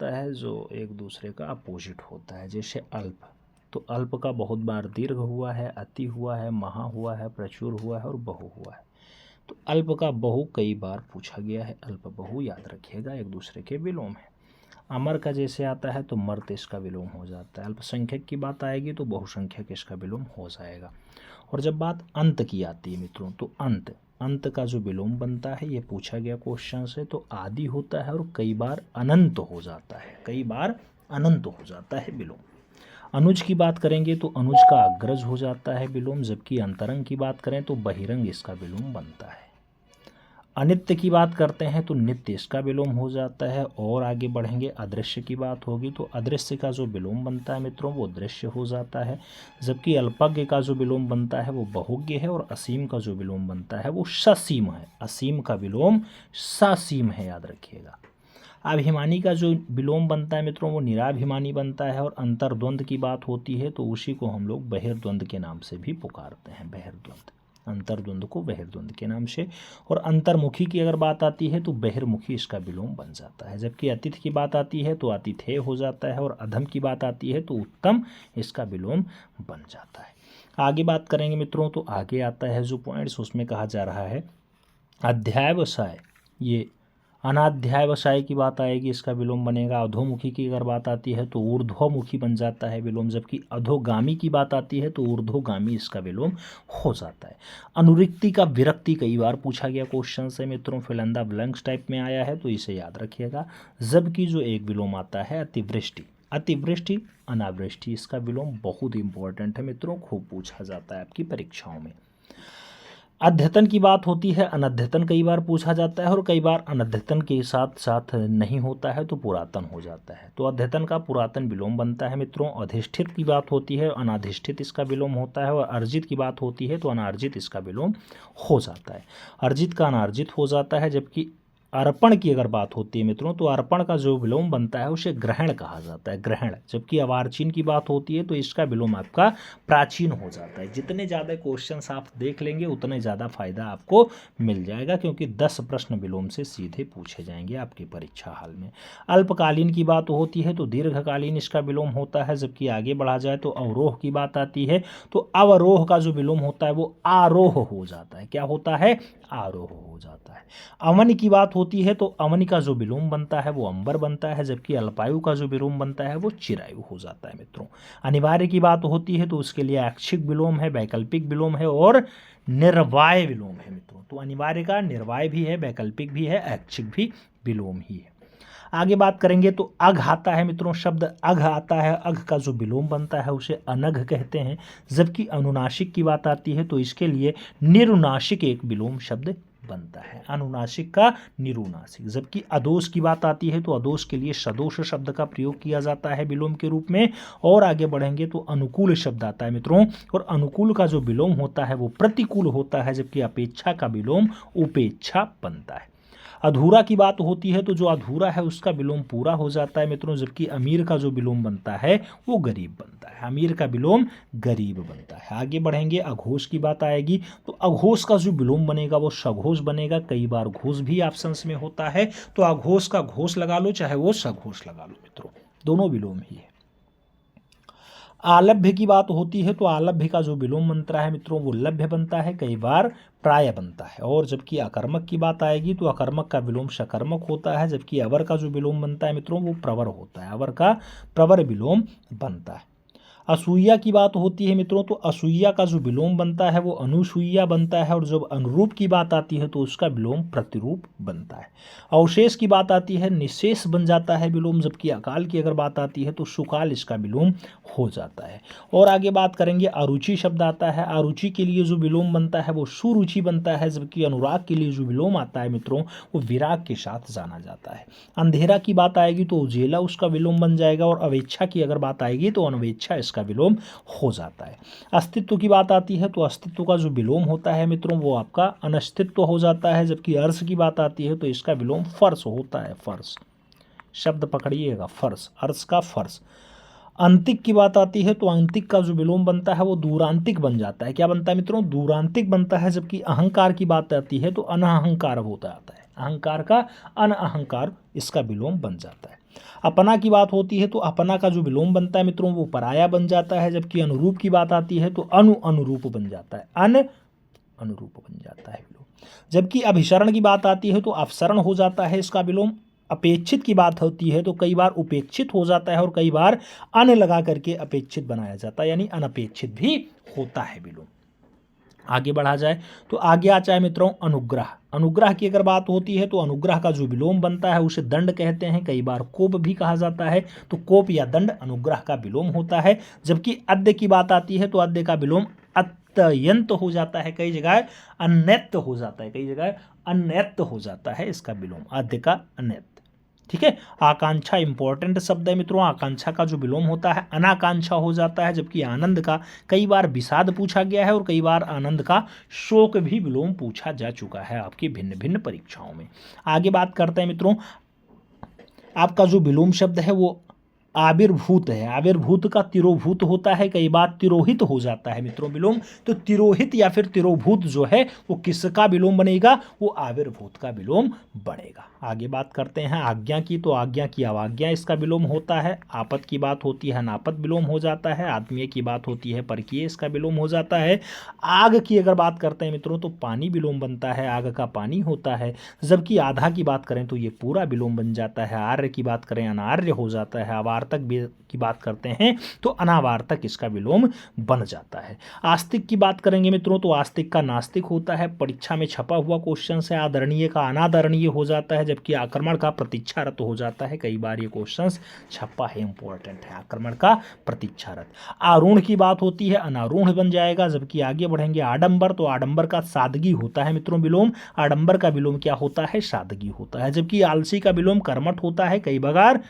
होता है जो एक दूसरे का अपोजिट होता है। जैसे अल्प, तो अल्प का बहुत बार दीर्घ हुआ है, अति हुआ है, महा हुआ है, प्रचुर हुआ है और बहु हुआ है। तो अल्प का बहु कई बार पूछा गया है, अल्प बहु याद रखिएगा, एक दूसरे के विलोम है। अमर का जैसे आता है तो मर्त इसका विलोम हो जाता है। अल्पसंख्यक की बात आएगी तो बहुसंख्यक इसका विलोम हो जाएगा। और जब बात अंत की आती है मित्रों, तो अंत, अंत का जो विलोम बनता है, ये पूछा गया क्वेश्चन से, तो आदि होता है और कई बार अनंत हो जाता है, कई बार अनंत हो जाता है विलोम। अनुज की बात करेंगे तो अनुज का अग्रज हो जाता है विलोम, जबकि अंतरंग की बात करें तो बहिरंग इसका विलोम बनता है। अनित्य की बात करते हैं तो नित्य इसका विलोम हो जाता है। और आगे बढ़ेंगे, अदृश्य की बात होगी तो अदृश्य का जो विलोम बनता है मित्रों वो दृश्य हो जाता है, जबकि अल्पज्ञ का जो विलोम बनता है वो बहुज्ञ है, और असीम का जो विलोम बनता है वो ससीम है। असीम का विलोम ससीम है, याद रखिएगा। अभिमानी का जो विलोम बनता है मित्रों वो निराभिमानी बनता है। और अंतर्द्वंद की बात होती है तो उसी को हम लोग बहिर्द्वंद के नाम से भी पुकारते हैं, बहिर्द्वंद, अंतर्द्वंद को बहिर्द्वंद के नाम से। और अंतर्मुखी की अगर बात आती है तो बहिर्मुखी इसका विलोम बन जाता है। जबकि अतिथि की बात आती है तो आतिथेय हो जाता है, और अधम की बात आती है तो उत्तम इसका विलोम बन जाता है। आगे बात करेंगे मित्रों, तो आगे आता है जो पॉइंट्स, उसमें कहा जा रहा है अध्यायवसाय, ये अनाध्यायवसाय की बात आएगी, इसका विलोम बनेगा। अधोमुखी की अगर बात आती है तो ऊर्ध्वमुखी बन जाता है विलोम, जबकि अधोगामी की बात आती है तो ऊर्ध्वगामी इसका विलोम हो जाता है। अनुरिक्ति का विरक्ति कई बार पूछा गया क्वेश्चन से मित्रों, फिलंदा ब्लैंक्स टाइप में आया है तो इसे याद रखिएगा। जबकि जो एक विलोम आता है अतिवृष्टि, अतिवृष्टि अनावृष्टि, इसका विलोम बहुत इंपॉर्टेंट है मित्रों, खूब पूछा जाता है आपकी परीक्षाओं में। अध्यतन की बात होती है, अनध्यतन कई बार पूछा जाता है, और कई बार अनध्यतन के साथ साथ नहीं होता है तो पुरातन हो जाता है। तो अध्यतन का पुरातन विलोम बनता है मित्रों। अधिष्ठित की बात होती है, अनाधिष्ठित इसका विलोम होता है। और अर्जित की बात होती है तो अनार्जित इसका विलोम हो जाता है। अर्जित का अनार्जित हो जाता है। जबकि अर्पण की अगर बात होती है मित्रों तो अर्पण का जो विलोम बनता है उसे ग्रहण कहा जाता है, ग्रहण। जबकि अवार्चीन की बात होती है तो इसका विलोम आपका प्राचीन हो जाता है। जितने ज़्यादा क्वेश्चंस आप देख लेंगे उतने ज़्यादा फायदा आपको मिल जाएगा, क्योंकि 10 प्रश्न विलोम से सीधे पूछे जाएंगे आपकी परीक्षा हाल में। अल्पकालीन की बात होती है तो दीर्घकालीन इसका विलोम होता है। जबकि आगे बढ़ा जाए तो अवरोह की बात आती है तो अवरोह का जो विलोम होता है वो आरोह हो जाता है। क्या होता है? आरोह हो जाता है। अमन की बात होती है तो अमन का जो विलोम बनता है वो अंबर बनता है। जबकि अल्पायु का जो विलोम बनता है वो चिरायु हो जाता है मित्रों। अनिवार्य की बात होती है तो उसके लिए ऐच्छिक विलोम है, वैकल्पिक विलोम है और निर्वाय विलोम है मित्रों। तो अनिवार्य का निर्वाय भी है, वैकल्पिक भी है, ऐच्छिक भी विलोम ही है। आगे बात करेंगे तो अघ आता है मित्रों, शब्द अघ आता है। अघ का जो विलोम बनता है उसे अनघ कहते हैं। जबकि अनुनासिक की बात आती है तो इसके लिए निरुनासिक एक विलोम शब्द बनता है, अनुनासिक का निरुनासिक। जबकि अदोष की बात आती है तो अदोष के लिए सदोष शब्द का प्रयोग किया जाता है विलोम के रूप में। और आगे बढ़ेंगे तो अनुकूल शब्द आता है मित्रों, और अनुकूल का जो विलोम होता है वो प्रतिकूल होता है। जबकि अपेक्षा का विलोम उपेक्षा बनता है। अधूरा की बात होती है तो जो अधूरा है उसका विलोम पूरा हो जाता है मित्रों। जबकि अमीर का जो विलोम बनता है वो गरीब बनता है, अमीर का विलोम गरीब बनता है। आगे बढ़ेंगे, अघोष की बात आएगी तो अघोष का जो विलोम बनेगा वो सघोष बनेगा। कई बार घोष भी ऑप्शंस में होता है तो अघोष का घोष लगा लो चाहे वो सघोष लगा लो मित्रों, दोनों विलोम ही है। आलभ्य की बात होती है तो आलभ्य का जो विलोम बनता है मित्रों वो लभ्य बनता है, कई बार प्राय बनता है। और जबकि अकर्मक की बात आएगी तो अकर्मक का विलोम सकर्मक होता है। जबकि अवर का जो विलोम बनता है मित्रों वो प्रवर होता है, अवर का प्रवर विलोम बनता है। असूया की बात होती है मित्रों तो असूया का जो विलोम बनता है वो अनुसूया बनता है। और जब अनुरूप की बात आती है तो उसका विलोम प्रतिरूप बनता है। अवशेष की बात आती है निशेष बन जाता है विलोम। जबकि अकाल की अगर बात आती है तो सुकाल इसका विलोम हो जाता है। और आगे बात करेंगे, अरुचि शब्द आता है, अरुचि के लिए जो विलोम बनता है वो सुरुचि बनता है। जबकि अनुराग के लिए जो विलोम आता है मित्रों वो विराग के साथ जाना जाता है। अंधेरा की बात आएगी तो उजेला उसका विलोम बन जाएगा। और अवेच्छा की अगर बात आएगी तो अनवेच्छा इसका विलोम हो जाता है। अस्तित्व की बात आती है तो अस्तित्व का जो विलोम होता है मित्रों वो आपका अनस्तित्व हो जाता है। जबकि अर्श की बात आती है तो इसका विलोम फर्श होता है, फर्श शब्द पकड़िएगा, फर्श, अर्श का फर्श। अंतिक की बात आती है तो अंतिक का जो विलोम बनता है वो दूरांतिक बन जाता है। क्या बनता है मित्रों? दूरांतिक बनता है। जबकि अहंकार की बात आती है तो अनअहंकार होता आता है, अहंकार का अनअहंकार इसका विलोम बन जाता है। अपना की बात होती है तो अपना का जो विलोम बनता है मित्रों वो पराया बन जाता है, जबकि अनुरूप की बात आती है तो अनुरूप बन जाता है, अनुरूप बन जाता है विलोम। जबकि अभिसरण की बात आती है तो अपसरण हो जाता है इसका विलोम। अपेक्षित की बात होती है तो कई बार उपेक्षित हो जाता है और कई बार अन लगा करके अपेक्षित बनाया जाता है, यानी अनपेक्षित भी होता है विलोम। आगे बढ़ा जाए तो आगे आ जाए मित्रों अनुग्रह। अनुग्रह की अगर बात होती है तो अनुग्रह का जो विलोम बनता है उसे दंड कहते हैं, कई बार कोप भी कहा जाता है। तो कोप या दंड अनुग्रह का विलोम होता है। जबकि अद्य की बात आती है तो अद्य का विलोम अत्यंत हो जाता है, कई जगह अन्यत्त हो जाता है, कई जगह अन्यत्त हो जाता है इसका विलोम, अद्य का अन्यत्त। ठीक है। आकांक्षा इंपॉर्टेंट शब्द है मित्रों। आकांक्षा का जो विलोम होता है अनाकांक्षा हो जाता है, जबकि आनंद का कई बार विषाद पूछा गया है और कई बार आनंद का शोक भी विलोम पूछा जा चुका है आपकी भिन्न भिन्न परीक्षाओं में। आगे बात करते हैं मित्रों, आपका जो विलोम शब्द है वो आविर्भूत है। आविर्भूत का तिरोभूत होता है, कई बार तिरोहित हो जाता है मित्रों विलोम। तो तिरोहित या फिर तिरोभूत जो है वो किसका विलोम बनेगा, वो आविर्भूत का विलोम बनेगा। आगे बात करते हैं आज्ञा की, तो आज्ञा की अवाज्ञा इसका विलोम होता है। आपत की बात होती है अनापत विलोम हो जाता है। आत्मीय की बात होती है परकीय इसका विलोम हो जाता है। आग की अगर बात करते हैं मित्रों तो पानी विलोम बनता है, आग का पानी होता है। जबकि आधा की बात करें तो ये पूरा विलोम बन जाता है। आर्य की बात करें अनार्य हो जाता है। अवार्तक की बात करते हैं तो अनावार्तक इसका विलोम बन जाता है। आस्तिक की बात करेंगे मित्रों तो आस्तिक का नास्तिक होता है। परीक्षा में छपा हुआ क्वेश्चन से आदरणीय का अनादरणीय हो जाता है, जबकि आक्रमण का प्रतीक्षारत हो जाता है। कई बार ये क्वेश्चन छपा है, इंपॉर्टेंट है, आक्रमण का प्रतीक्षारत। आरूढ़ की बात होती है अनारूढ़ बन जाएगा। जबकि आगे बढ़ेंगे आडंबर, तो आडंबर का सादगी होता है मित्रों विलोम। आडंबर का विलोम क्या होता है, सादगी होता है। जबकि आलसी का विलोम कर्मठ होता है। कई बार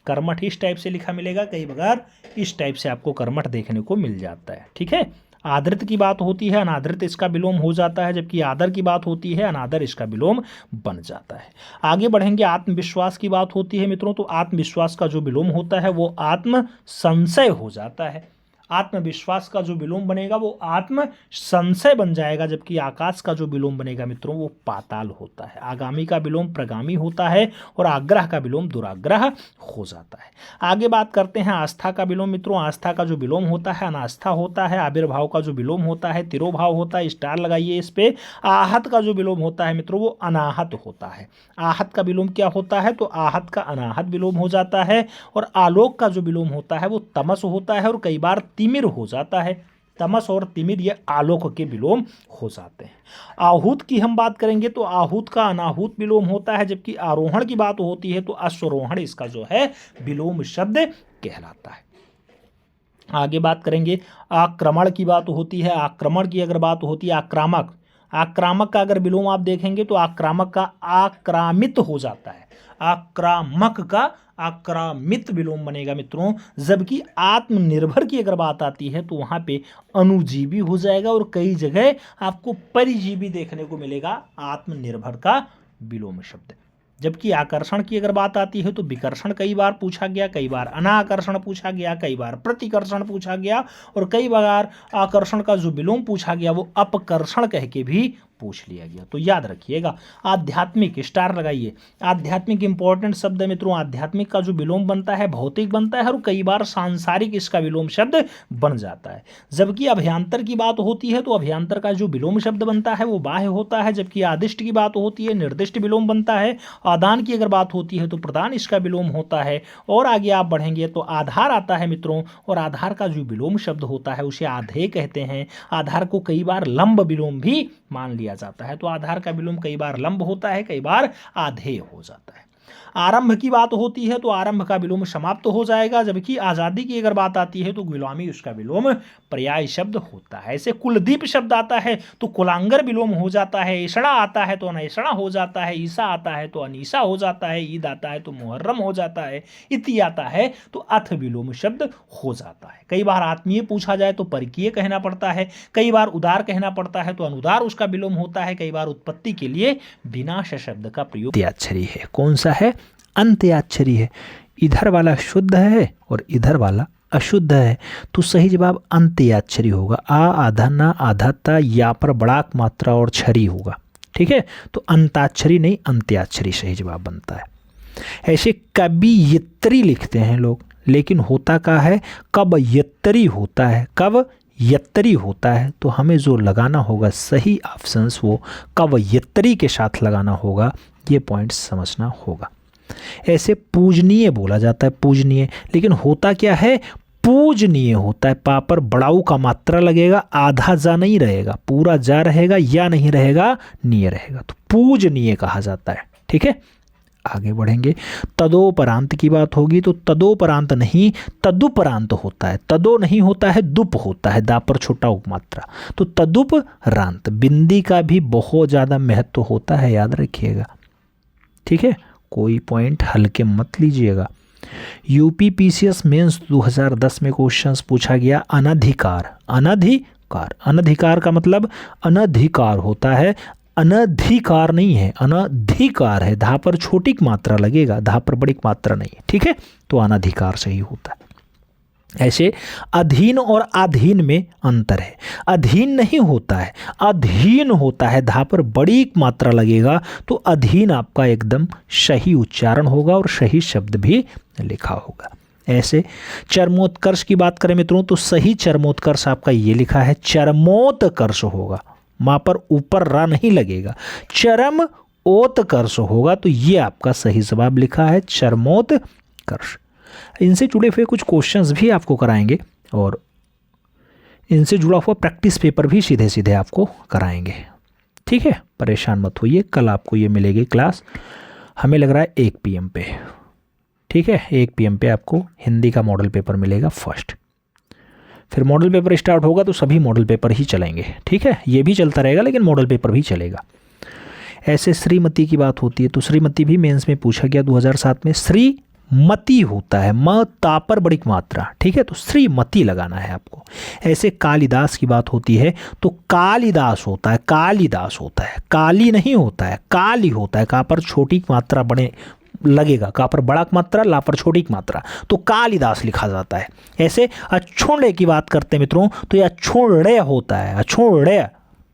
कर्मठ इस टाइप से लिखा मिलेगा, कई बार इस टाइप से आपको कर्मठ देखने को मिल जाता है। ठीक है। आदृत की बात होती है अनादृत इसका विलोम हो जाता है। जबकि आदर की बात होती है अनादर इसका विलोम बन जाता है। आगे बढ़ेंगे आत्मविश्वास की बात होती है मित्रों, तो आत्मविश्वास का जो विलोम होता है वो आत्म संशय हो जाता है। आत्मविश्वास का जो विलोम बनेगा वो आत्म संशय बन जाएगा। जबकि आकाश का जो विलोम बनेगा मित्रों वो पाताल होता है। आगामी का विलोम प्रगामी होता है और आग्रह का विलोम दुराग्रह हो जाता है। आगे बात करते हैं आस्था का विलोम मित्रों। आस्था का जो विलोम होता है अनास्था होता है। आविर्भाव का जो विलोम होता है तिरोभाव होता है, स्टार लगाइए इस पे। आहत का जो विलोम होता है मित्रों वो अनाहत होता है। आहत का विलोम क्या होता है, तो आहत का अनाहत विलोम हो जाता है। और आलोक का जो विलोम होता है वो तमस होता है और कई बार तिमिर हो जाता है। तमस और तिमिर ये आलोक के विलोम हो जाते हैं। आहूत की हम बात करेंगे तो आहूत का अनाहूत विलोम होता है। जबकि आरोहण की बात होती है तो अश्वरोहण इसका जो है विलोम शब्द कहलाता है। आगे बात करेंगे आक्रमण की बात होती है। आक्रमण की अगर बात होती है आक्रामक, आक्रामक का अगर विलोम आप देखेंगे तो आक्रामक का आक्रामित हो जाता है। आक्रामक का आक्रामित विलोम बनेगा मित्रों। जबकि आत्मनिर्भर की अगर बात आती है तो वहां पे अनुजीवी हो जाएगा और कई जगह आपको परिजीवी देखने को मिलेगा आत्मनिर्भर का विलोम शब्द। जबकि आकर्षण की अगर बात आती है तो विकर्षण कई बार पूछा गया, कई बार अनाकर्षण पूछा गया, कई बार प्रतिकर्षण पूछा गया और कई बार आकर्षण का जो विलोम पूछा गया वो अपकर्षण कह के भी पूछ लिया गया। तो याद रखिएगा। आध्यात्मिक, स्टार लगाइए। आध्यात्मिक इंपॉर्टेंट शब्द है मित्रों। आध्यात्मिक का जो विलोम बनता है भौतिक बनता है और कई बार सांसारिक इसका विलोम शब्द बन जाता है। जबकि अभ्यांतर की बात होती है तो अभ्यांतर का जो विलोम शब्द बनता है वो बाह्य होता है। जबकि आदिष्ट की बात होती है निर्दिष्ट विलोम बनता है। आदान की अगर बात होती है तो प्रदान इसका विलोम होता है। और आगे आप बढ़ेंगे तो आधार आता है मित्रों, और आधार का जो विलोम शब्द होता है उसे आधेय कहते हैं। आधार को कई बार लंब विलोम भी मान लिया जाता है। तो आधार का विलोम कई बार लंब होता है, कई बार आधेय हो जाता है। आरंभ की बात होती है तो आरंभ का विलोम समाप्त हो जाएगा। जबकि आजादी की अगर बात आती है तो गुलामी उसका विलोम पर्याय शब्द होता है। ऐसे कुलदीप शब्द आता है तो कुलांगर विलोम हो जाता है। ईसड़ा आता है तो अनैसड़ा हो जाता है। ईसा आता है तो अनीसा हो जाता है। ईद आता है तो मुहर्रम हो जाता है। इति आता है तो अथ विलोम शब्द हो जाता है। कई बार आत्मीय पूछा जाए तो परकीय कहना पड़ता है। कई बार उदार कहना पड़ता है तो अनुदार उसका विलोम होता है। कई बार उत्पत्ति के लिए विनाश शब्द का प्रयोग। अंत्याक्षरी है, कौन सा है, अंत्याक्षरी है। इधर वाला शुद्ध है और इधर वाला अशुद्ध है, तो सही जवाब अंत्याक्षरी होगा। आ आधा ना आधा ता, या पर बड़ाक मात्रा और छरी होगा। ठीक है, तो अंताक्षरी नहीं अंत्याक्षरी सही जवाब बनता है। ऐसे कवियत्री लिखते हैं लोग, लेकिन होता क्या है, कवयत्री होता है, कवयत्री होता है। तो हमें जो लगाना होगा सही ऑप्शंस वो कवयत्री के साथ लगाना होगा, ये पॉइंट समझना होगा। ऐसे पूजनीय बोला जाता है, पूजनीय, लेकिन होता क्या है, पूजनीय होता है। पा पर बड़ाऊ का मात्रा लगेगा, आधा जा नहीं रहेगा, पूरा जा रहेगा, या नहीं रहेगा, नीय रहेगा, तो पूजनीय कहा जाता है। ठीक है, आगे बढ़ेंगे। तदोपरांत की बात होगी तो तदोपरांत नहीं, तदुपरांत होता है। तदो नहीं होता है, दुप होता है, दा पर छोटा उपमात्रा, तो तदुपरांत। बिंदी का भी बहुत ज़्यादा महत्व होता है, याद रखिएगा। ठीक है, कोई पॉइंट हल्के मत लीजिएगा। यूपीपीसीएस मेंस 2010 में क्वेश्चंस पूछा गया अनधिकार। अनधिकार, अनधिकार का मतलब अनधिकार होता है, अनधिकार नहीं है, अनधिकार है। धा पर छोटी मात्रा लगेगा, धा पर बड़ी मात्रा नहीं है। ठीक है, तो अनधिकार सही होता है। ऐसे अधीन और अधीन में अंतर है। अधीन नहीं होता है, अधीन होता है, धा पर बड़ी मात्रा लगेगा, तो अधीन आपका एकदम सही उच्चारण होगा और सही शब्द भी लिखा होगा। ऐसे चरमोत्कर्ष की बात करें मित्रों तो सही चरमोत्कर्ष आपका ये लिखा है, चरमोत्कर्ष होगा, मां पर ऊपर रा नहीं लगेगा, चरम ओतकर्ष होगा, तो ये आपका सही जवाब लिखा है, चरमोत्कर्ष। इनसे जुड़े हुए कुछ क्वेश्चंस भी आपको कराएंगे और इनसे जुड़ा हुआ प्रैक्टिस पेपर भी सीधे सीधे आपको कराएंगे। ठीक है, परेशान मत होइए, कल आपको ये मिलेगी क्लास, हमें लग रहा है 1 PM पे। ठीक है, 1 PM पे आपको हिंदी का मॉडल पेपर मिलेगा फर्स्ट, फिर मॉडल पेपर स्टार्ट होगा तो सभी मॉडल पेपर ही चलेंगे। ठीक है, ये भी चलता रहेगा लेकिन मॉडल पेपर भी चलेगा। ऐसे श्रीमती की बात होती है तो श्रीमती भी मेंस में पूछा गया 2007 में। श्रीमती होता है, म ता पर बड़ी मात्रा। ठीक है, तो श्रीमती लगाना है आपको। ऐसे कालिदास की बात होती है तो कालिदास होता है, कालिदास होता है, काली नहीं होता है, काली होता है। का पर छोटी मात्रा बड़े लगेगा, का पर बड़ा मात्रा, ला पर छोटी मात्रा, तो कालिदास लिखा जाता है। ऐसे अछोड़े की बात करते हैं मित्रों तो ये अछोड़े होता है, अछोड़े।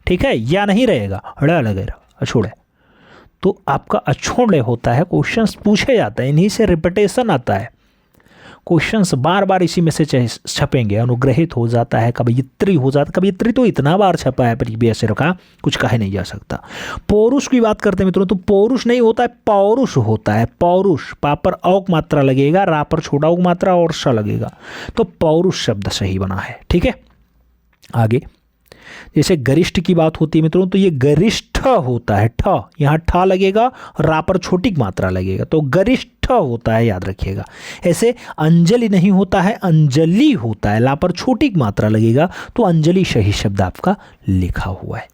ठीक है, या नहीं रहेगा, ड़ लगेगा, अछोड़े, तो आपका अछोड़े होता है। क्वेश्चंस पूछे जाते हैं, इन्हीं से रिपीटेशन आता है, क्वेश्चंस बार बार इसी में से छपेंगे। अनुग्रहित हो जाता है, कवियत्री हो जाता है, कवियत्री तो इतना बार छपा है प्रीवियस ईयर का, कुछ कहे नहीं जा सकता। पौरुष की बात करते हैं मित्रों तो पौरुष नहीं होता है, पौरुष होता है। पौरुष, पा पर औक मात्रा लगेगा, रा पर छोटा औक मात्रा और स लगेगा, तो पौरुष शब्द सही बना है। ठीक है, आगे जैसे गरिष्ठ की बात होती है मित्रों तो ये गरिष्ठ होता है, ठ, यहाँ ठ लगेगा, रा पर छोटी मात्रा लगेगा, तो गरिष्ठ होता है, याद रखिएगा। ऐसे अंजलि नहीं होता है, अंजलि होता है, ला पर छोटी मात्रा लगेगा, तो अंजलि सही शब्द आपका लिखा हुआ है।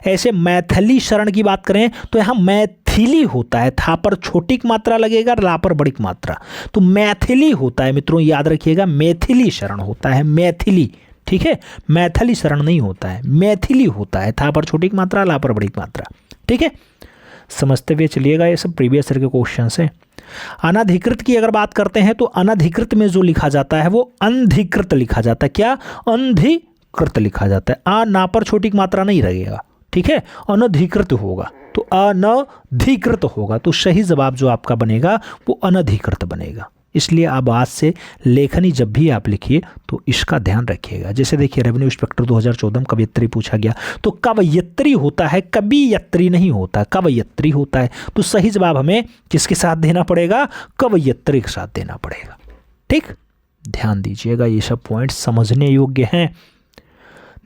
ऐसे मैथिली शरण की बात करें तो यहाँ मैथिली होता है, था पर छोटी मात्रा लगेगा, ला पर बड़ी मात्रा, तो मैथिली होता है मित्रों, याद रखिएगा। मैथिली शरण होता है, मैथिली। ठीक है, मैथिली शरण नहीं होता है, मैथिली होता है, था पर छोटी मात्रा, ला पर बड़ी मात्रा। ठीक है, समझते हुए चलिएगा, ये सब प्रीवियस ईयर के क्वेश्चन हैं। अनधिकृत की अगर बात करते हैं तो अनधिकृत में जो लिखा जाता है वो अनधिकृत लिखा जाता है। क्या? अनधिकृत लिखा जाता है, आ ना पर छोटी मात्रा नहीं रहेगा। ठीक है, अनधिकृत होगा तो अनधिकृत होगा, तो सही जवाब जो आपका बनेगा वो अनधिकृत बनेगा। इसलिए अब आज से लेखनी जब भी आप लिखिए तो इसका ध्यान रखिएगा। जैसे देखिए रेवेन्यू इंस्पेक्टर 2014 में कवयित्री पूछा गया तो कवयित्री होता है, कवियत्री नहीं होता, कवयित्री होता है, तो सही जवाब हमें किसके साथ देना पड़ेगा? कवयित्री के साथ देना पड़ेगा। ठीक, ध्यान दीजिएगा, ये सब पॉइंट समझने योग्य हैं।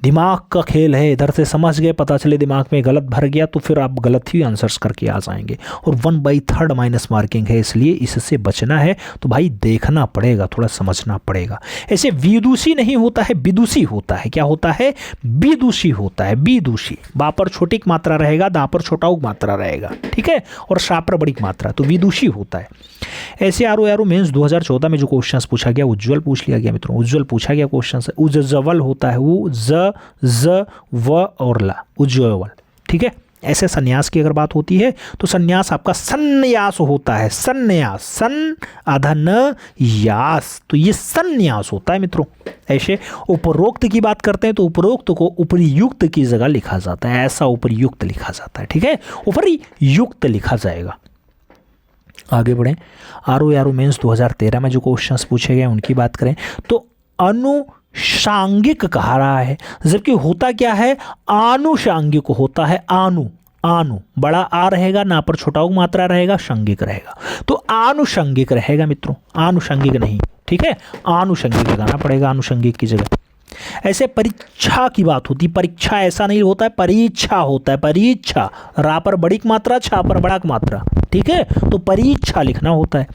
दिमाग का खेल है, इधर से समझ गए, पता चले दिमाग में गलत भर गया तो फिर आप गलत ही आंसर्स करके आ जाएंगे। और 1/3 माइनस मार्किंग है, इसलिए इससे बचना है तो भाई देखना पड़ेगा, थोड़ा समझना पड़ेगा। ऐसे विदुषी नहीं होता है, विदुषी होता है। क्या होता है? विदुषी होता है, विदुषी। बा पर छोटी मात्रा रहेगा, दा पर छोटा मात्रा रहेगा, ठीक है, और सा पर बड़ी मात्रा, तो विदुषी होता है। ऐसे आरो मेंस 2014 में जो क्वेश्चन पूछा गया, उज्ज्वल पूछ लिया गया मित्रों, उज्ज्वल पूछा गया क्वेश्चन। उज्ज्वल होता है, वो ज व और ला, उज्ज्वल। ठीक है, ऐसे संन्यास की अगर बात होती है तो संन्यास आपका संन्यास होता है, संन्यास, सन आधा न यास, तो ये संन्यास होता है मित्रों। ऐसे उपरोक्त की बात करते हैं तो उपरोक्त को उपरियुक्त की जगह लिखा जाता है, ऐसा उपरियुक्त लिखा जाता है। ठीक है, उपरियुक्त लिखा जाएगा। आगे बढ़ें, आरओ मेंस 2013 में जो क्वेश्चंस पूछे गए उनकी बात करें तो अनुषांगिक कहा रहा है, जबकि होता क्या है, आनुषांगिक होता है। आनु बड़ा आ रहेगा, ना पर छोटा उ मात्रा रहेगा, शांगिक रहेगा, तो आनुषंगिक रहेगा मित्रों, आनुषंगिक नहीं, ठीक है, आनुषंगिक लगाना पड़ेगा आनुषंगिक की जगह। ऐसे परीक्षा की बात होती, परीक्षा ऐसा नहीं होता है, परीक्षा होता है, परीक्षा, रा पर बड़ी मात्रा, छा पर बड़ा मात्रा, ठीक है, तो परीक्षा लिखना होता है।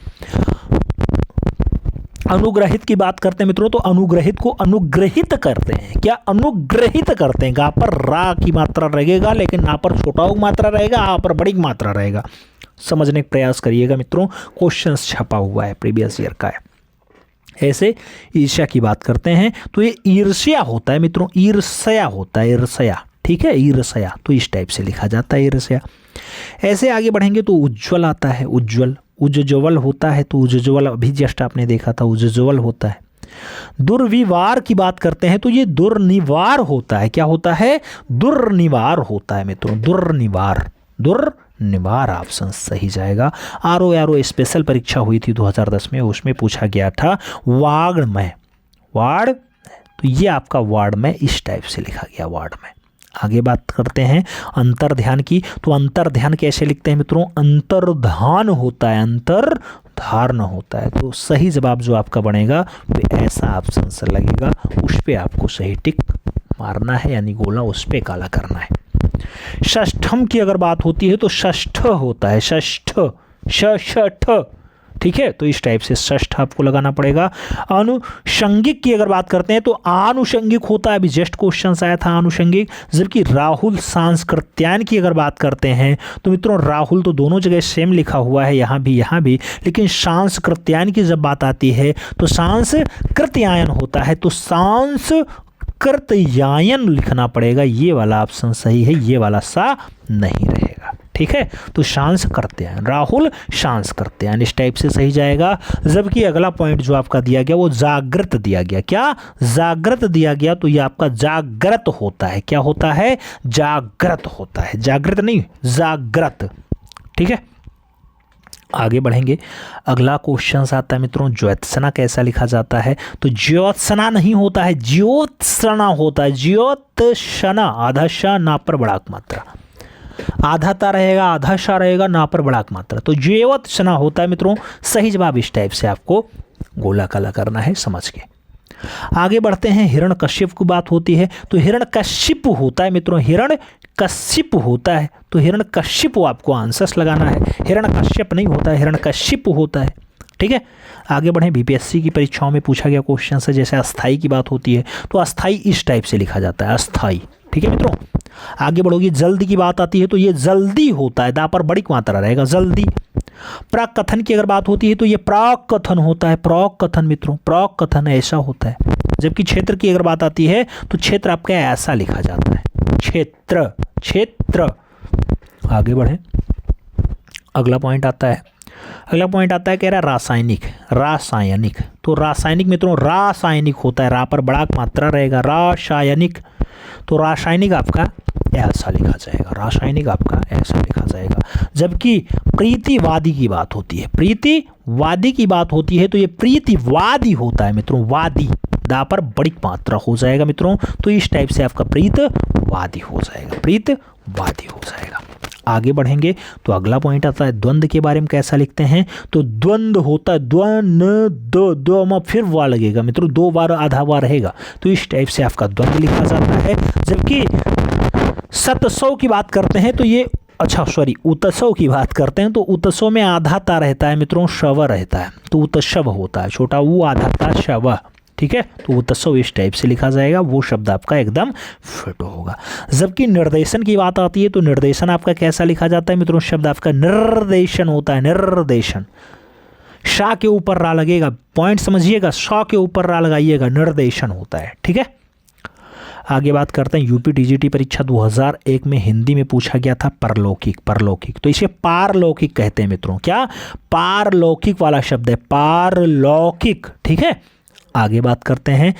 अनुग्रहित की बात करते हैं मित्रों, तो अनुग्रहित को अनुग्रहित करते हैं, क्या अनुग्रहित करते हैं, गा पर रा की मात्रा रहेगा, लेकिन ना पर छोटा मात्रा रहेगा, आ पर बड़ी मात्रा रहेगा। समझने का प्रयास करिएगा मित्रों, क्वेश्चंस छपा हुआ है, प्रीवियस ईयर का है। ऐसे ईर्ष्या की बात करते हैं तो ये ईर्ष्या होता है मित्रों, ईर्ष्या होता है, ईर्ष्या, ठीक है, ईर्ष्या, तो इस टाइप से लिखा जाता है ईर्ष्या। ऐसे आगे बढ़ेंगे तो उज्ज्वल आता है, उज्ज्वल, उज्ज्वल होता है, तो उज्ज्वल अभी जस्ट आपने देखा था, उज्ज्वल होता है। दुर्विवार की बात करते हैं तो ये दुर्निवार होता है, क्या होता है, दुर्निवार होता है मित्रों, दुर्निवार, दुर्निवार ऑप्शन सही जाएगा। आरओ स्पेशल परीक्षा हुई थी 2010 में, उसमें पूछा गया था वाग्मय, वार्ड, तो ये आपका वार्ड में इस टाइप से लिखा गया, वार्ड में। आगे बात करते हैं अंतर्ध्यान की, तो अंतर्ध्यान कैसे लिखते हैं मित्रों, अंतर्धान होता है, अंतर्धान होता है, तो सही जवाब जो आपका बनेगा वो ऐसा ऑप्शन से लगेगा, उस पर आपको सही टिक मारना है, यानी गोला उस पर काला करना है। षष्ठम की अगर बात होती है तो षष्ठ होता है, षष्ठ, षष्ठ, ठीक है, तो इस टाइप से षष्ठ आपको लगाना पड़ेगा। अनुषंगिक की अगर बात करते हैं तो आनुषंगिक होता है, अभी जस्ट क्वेश्चन आया था आनुषंगिक। जबकि राहुल सांस्कृत्यायन की अगर बात करते हैं तो मित्रों राहुल तो दोनों जगह सेम लिखा हुआ है, यहाँ भी, लेकिन सांस्कृत्यायन की जब बात आती है तो सांस्कृत्यायन होता है, तो सांस्कृत्यायन लिखना पड़ेगा, ये वाला ऑप्शन सही है, ये वाला सा नहीं रहेगा, ठीक है, तो सांस्कृत्यायन, राहुल सांस्कृत्यायन इस टाइप से सही जाएगा। जबकि अगला पॉइंट जो आपका दिया गया वो जागृत दिया गया, क्या जागृत दिया गया, तो ये आपका जागृत होता है, क्या होता है, जागृत होता है, जागृत नहीं जागृत, ठीक है। आगे बढ़ेंगे, अगला क्वेश्चन आता है मित्रों ज्योत्सना कैसा लिखा जाता है, तो ज्योत्सना नहीं होता है, ज्योत्सना होता है, ज्योत्सना, आधा शा ना पर बड़ा मात्रा, आधा ता रहेगा, आधा शा रहेगा, ना पर बड़ा मात्रा, तो ज्योत्सना होता है मित्रों। सही जवाब इस टाइप से आपको गोला काला करना है, समझ के। आगे बढ़ते हैं, हिरण्यकश्यप की बात होती है तो हिरण्यकश्यप होता है मित्रों, हिरण्यकश्यप होता है, तो हिरण्यकश्यप आपको आंसर्स लगाना है, हिरण्यकश्यप नहीं होता है, हिरण्यकश्यप होता है, ठीक है। आगे बढ़ें, बीपीएससी की परीक्षाओं में पूछा गया क्वेश्चन है, जैसे अस्थाई की बात होती है तो अस्थाई इस टाइप से लिखा जाता है, अस्थाई, ठीक है मित्रों। आगे बढ़ोगी, जल्दी की बात आती है तो ये जल्दी होता है, दा पर बड़ी मात्रा रहेगा, जल्दी। प्राक कथन की अगर बात होती है तो ये प्राक कथन होता है, प्राक कथन मित्रों, प्राक कथन ऐसा होता है। जबकि क्षेत्र की अगर बात आती है तो क्षेत्र आपका ऐसा लिखा जाता है, क्षेत्र, क्षेत्र। आगे बढ़े, अगला पॉइंट आता है, अगला पॉइंट आता है कह रहा है रासायनिक, रासायनिक, तो रासायनिक मित्रों रासायनिक होता है, रा पर बड़ा मात्रा रहेगा, रासायनिक, तो रासायनिक आपका ऐसा लिखा जाएगा, रासायनिक आपका ऐसा लिखा जाएगा। जबकि प्रीतिवादी की बात होती है, प्रीतिवादी की बात होती है तो ये प्रीतिवादी होता है मित्रों, वादी, दा पर बड़ी मात्रा हो जाएगा मित्रों, तो इस टाइप से आपका प्रीतवादी हो जाएगा, प्रीतवादी हो जाएगा। आगे बढ़ेंगे तो अगला पॉइंट आता है द्वंद्व के बारे में कैसा लिखते हैं, तो द्वंद्व होता है दो में फिर वा लगेगा मित्रों, दो बार आधा बार रहेगा, तो इस टाइप से आपका द्वंद्व लिखा जाता है। जबकि सतसव की बात करते हैं तो ये उत्सव की बात करते हैं तो उत्सव में आधा ता रहता है मित्रों, शव रहता है, तो उत्सव होता है, छोटा वो आधा ता शव, ठीक है, तो उत्सव इस टाइप से लिखा जाएगा, वो शब्द आपका एकदम फिट होगा। जबकि निर्देशन की बात आती है तो निर्देशन आपका कैसा लिखा जाता है मित्रों, शब्द आपका निर्देशन होता है, निर्देशन, शा के ऊपर रा लगेगा, पॉइंट समझिएगा, शा के ऊपर रा लगाइएगा, निर्देशन होता है, ठीक है। आगे बात करते हैं, यूपी टीजीटी परीक्षा 2001 में हिंदी में पूछा गया था परलौकिक, परलौकिक, तो इसे पारलौकिक कहते हैं मित्रों, क्या पारलौकिक वाला शब्द है, पारलौकिक, ठीक है। आगे बात करते हैं,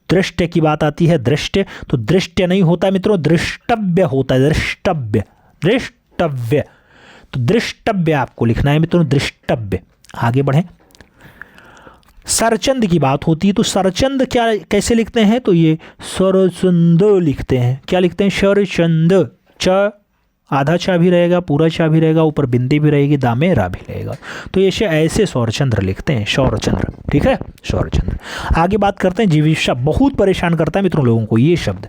दृष्टि की बात आती है, दृष्टि, तो दृष्टि नहीं होता है मित्रों, दृष्टव्य होता है, दृष्टव्य, दृष्टव्य, तो दृष्टव्य आपको लिखना है मित्रों, दृष्टव्य। आगे बढ़ें, सरचंद की बात होती है तो सरचंद क्या कैसे लिखते हैं, तो ये सरचंद लिखते हैं। क्या लिखते हैं, सरचंद। च आधा चा भी रहेगा, पूरा चा भी रहेगा, ऊपर बिंदी भी रहेगी, दामे रा भी रहेगा। तो ये ऐसे सौरचंद्र लिखते हैं, सौरचंद्र। ठीक है, सौरचंद्र। आगे बात करते हैं जिजीविषा। बहुत परेशान करता है मित्रों लोगों को ये शब्द,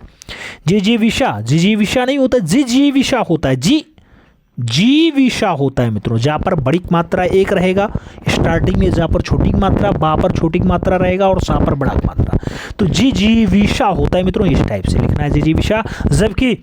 जिजीविषा। जिजीविषा नहीं होता, जिजीविषा होता है, जीविषा होता है मित्रों। जहाँ पर बड़ी मात्रा एक रहेगा स्टार्टिंग में, जहाँ पर छोटी मात्रा, बा पर छोटी मात्रा रहेगा और सा पर बड़ा मात्रा। तो जिजीविषा होता है मित्रों, इस टाइप से लिखना है जिजीविषा। जबकि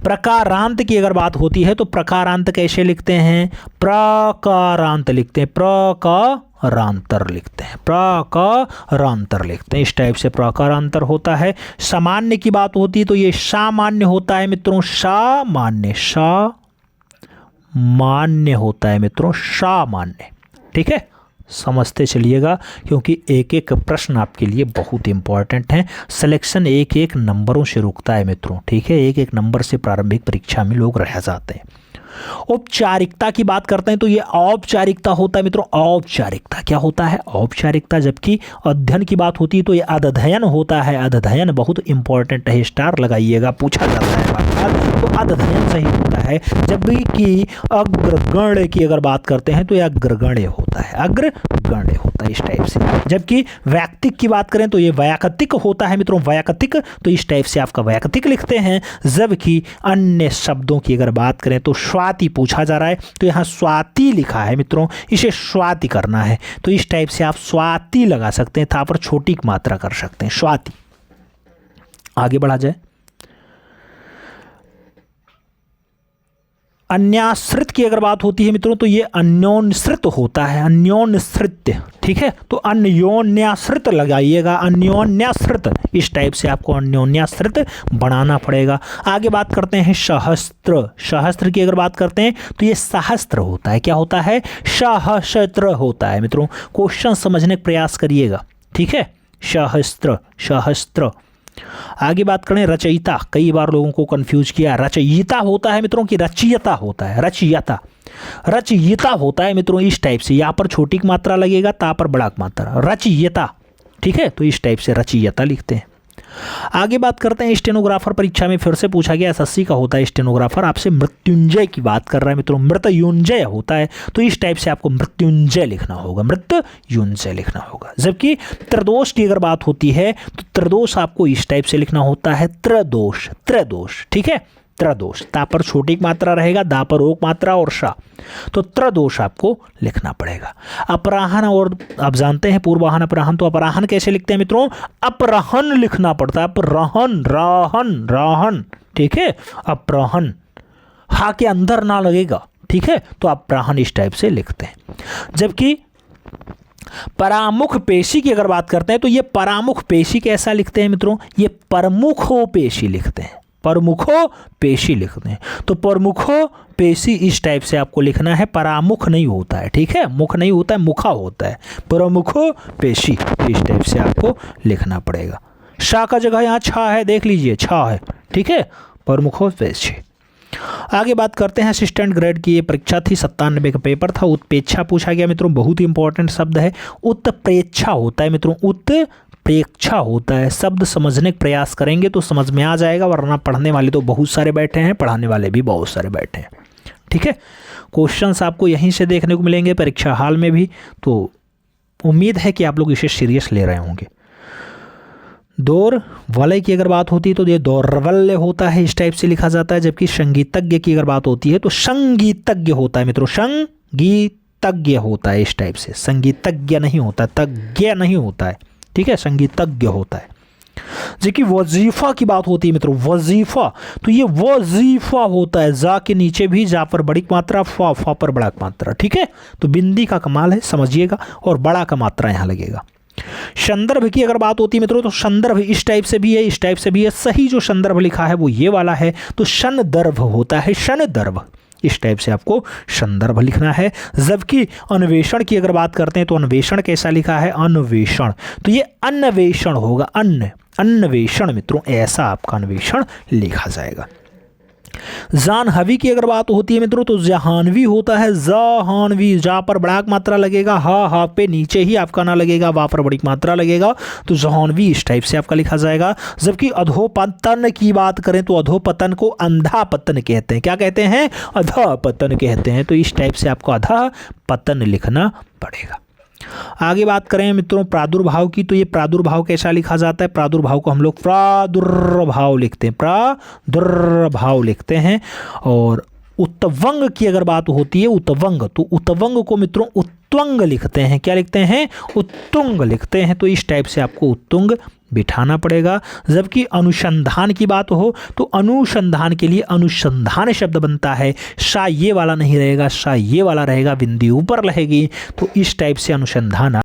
प्रकारांत की अगर बात होती है तो प्रकारांत कैसे लिखते हैं, प्रकारांत लिखते हैं, प्रकारांतर लिखते हैं, प्रकारांतर लिखते हैं। इस टाइप से प्रकारांतर होता है। सामान्य की बात होती है तो ये सामान्य होता है मित्रों, सामान्य, सामान्य होता है मित्रों, सामान्य। ठीक है, समझते चलिएगा क्योंकि एक एक प्रश्न आपके लिए बहुत इंपॉर्टेंट है। सिलेक्शन एक एक नंबरों से रुकता है मित्रों। ठीक है, एक एक नंबर से प्रारंभिक परीक्षा में लोग रह जाते हैं। औपचारिकता की बात करते हैं तो ये औपचारिकता होता है मित्रों, औपचारिकता। क्या होता है, औपचारिकता। जबकि अध्ययन की बात होती है तो ये अध्ययन होता है। अध्ययन बहुत इंपॉर्टेंट है, स्टार लगाइएगा, पूछा जाता है बार तो अध्ययन सही होता है। जबकि अग्रगण्य की अगर बात करते हैं तो यह अग्रगण्य होता है, अग्रगण्य होता है इस टाइप से। जबकि वैयक्तिक की बात करें तो ये वैयक्तिक होता है मित्रों, वैयक्तिक। तो इस टाइप से आपका वैयक्तिक लिखते हैं। जबकि अन्य शब्दों की अगर बात करें तो स्वाति पूछा जा रहा है तो यहाँ स्वाति लिखा है मित्रों, इसे स्वाति करना है तो इस टाइप से आप स्वाति लगा सकते हैं, था पर छोटी मात्रा कर सकते हैं, स्वाति। आगे बढ़ा जाए, अन्याश्रित की अगर बात होती है मित्रों तो ये अन्योन्यश्रित होता है, अन्योन्यश्रित। ठीक है, तो अन्योन्याश्रित लगाइएगा, अन्योन्याश्रित। इस टाइप से आपको अन्योन्याश्रित बनाना पड़ेगा। आगे बात करते हैं सहस्त्र। सहस्त्र की अगर बात करते हैं तो ये सहस्त्र होता है। क्या होता है, सहस्त्र होता है मित्रों। क्वेश्चन समझने का प्रयास करिएगा। ठीक है, सहस्त्र, सहस्त्र। आगे बात करें रचयिता। कई बार लोगों को कंफ्यूज किया, रचयिता होता है मित्रों कि रचयिता होता है, रचयिता। रचयिता होता है मित्रों इस टाइप से, यहाँ पर छोटी मात्रा लगेगा, ता पर बड़ा मात्रा, रचयिता। ठीक है, तो इस टाइप से रचयिता लिखते हैं। आगे बात करते हैं स्टेनोग्राफर। परीक्षा में फिर से पूछा गया, एसएससी का होता है स्टेनोग्राफर। आपसे मृत्युंजय की बात कर रहा है मित्रों, मृत्युंजय होता है तो इस टाइप से आपको मृत्युंजय लिखना होगा, मृत्युंजय लिखना होगा। जबकि त्रिदोष की अगर बात होती है तो त्रिदोष आपको इस टाइप से लिखना होता है, त्रिदोष, त्रिदोष। ठीक है, त्रिदोष। ता पर छोटी मात्रा रहेगा, दा पर ओक मात्रा और शा, तो त्रिदोष आपको लिखना पड़ेगा। अपराहन, और आप जानते हैं पूर्वाहन अपराहन, तो अपराहन कैसे लिखते हैं मित्रों, अपराहन लिखना पड़ता है, अपराहन, राहन, राहन। ठीक है, अपराहन, हा के अंदर ना लगेगा। ठीक है, तो अपराहन इस टाइप से लिखते हैं। जबकि परामुख पेशी की अगर बात करते हैं तो ये परामुख पेशी कैसा लिखते हैं मित्रों, ये परमुखो पेशी लिखते हैं, परमुखो पेशी लिखते हैं। तो परमुखो पेशी इस टाइप से आपको लिखना है, परामुख नहीं होता है। ठीक है, मुख नहीं होता है, मुखा होता है, परमुखो पेशी इस टाइप से आपको लिखना पड़ेगा। शा का जगह यहाँ छा है, देख लीजिए छा है। ठीक है, परमुखो पेशी। आगे बात करते हैं असिस्टेंट ग्रेड की। ये परीक्षा थी, 97 का पेपर था। उत्प्रेक्षा पूछा गया मित्रों, बहुत ही इंपॉर्टेंट शब्द है। उत्प्रेक्षा होता है मित्रों, उत्प्रेक्षा होता है। शब्द समझने का प्रयास करेंगे तो समझ में आ जाएगा, वरना पढ़ने वाले तो बहुत सारे बैठे हैं, पढ़ाने वाले भी बहुत सारे बैठे हैं। ठीक है, क्वेश्चंस आपको यहीं से देखने को मिलेंगे परीक्षा हॉल में भी, तो उम्मीद है कि आप लोग इसे सीरियस ले रहे होंगे। दौर वलय की अगर बात होती है तो ये दौर्वल्य होता है, इस टाइप से लिखा जाता है। जबकि संगीतज्ञ की अगर बात होती है तो संगीतज्ञ होता है मित्रों, संगीतज्ञ होता है इस टाइप से, संगीतज्ञ नहीं होता, तज्ञ नहीं होता है। ठीक है, संगीतज्ञ होता है। जबकि वजीफा की बात होती है मित्रों, वजीफा, तो ये वजीफा होता है, जा के नीचे भी, जा पर बड़ी मात्रा, फा, फा पर बड़ा मात्रा। ठीक है, तो बिंदी का कमाल है, समझिएगा, और बड़ा का मात्रा यहाँ लगेगा। संदर्भ की अगर बात होती है मित्रों तो संदर्भ इस टाइप से भी है, इस टाइप से भी है। सही जो संदर्भ लिखा है वो ये वाला है, तो संदर्भ होता है, संदर्भ। इस टाइप से आपको संदर्भ लिखना है। जबकि अन्वेषण की अगर बात करते हैं तो अन्वेषण कैसा लिखा है, अन्वेषण, तो ये अन्वेषण होगा, अन्वेषण मित्रों, ऐसा आपका अन्वेषण लिखा जाएगा। जानहवी की अगर बात होती है मित्रों तो जहानवी होता है जहानवी, जा पर बड़ा मात्रा लगेगा, हा पे नीचे ही आपका ना लगेगा, वा पर बड़ी मात्रा लगेगा, तो जहानवी इस टाइप से आपका लिखा जाएगा। जबकि अधोपतन की बात करें तो अधोपतन को अंधा पतन कहते हैं। क्या कहते हैं? अधा पतन कहते हैं। तो इस टाइप से आपको अधा पतन लिखना पड़ेगा। आगे बात करें मित्रों प्रादुर्भाव की, तो ये प्रादुर्भाव कैसा लिखा जाता है? प्रादुर्भाव को हम लोग प्रादुर्भाव लिखते हैं, प्रादुर्भाव लिखते हैं। और उत्तवंग की अगर बात होती है, उत्तवंग, तो उत्तवंग को मित्रों उत्तुंग लिखते हैं। क्या लिखते हैं? उत्तुंग लिखते हैं। तो इस टाइप से आपको उत्तुंग बिठाना पड़ेगा। जबकि अनुसंधान की बात हो तो अनुसंधान के लिए अनुसंधान शब्द बनता है, सा ये वाला नहीं रहेगा, सा ये वाला रहेगा, बिंदी ऊपर रहेगी। तो इस टाइप से अनुसंधान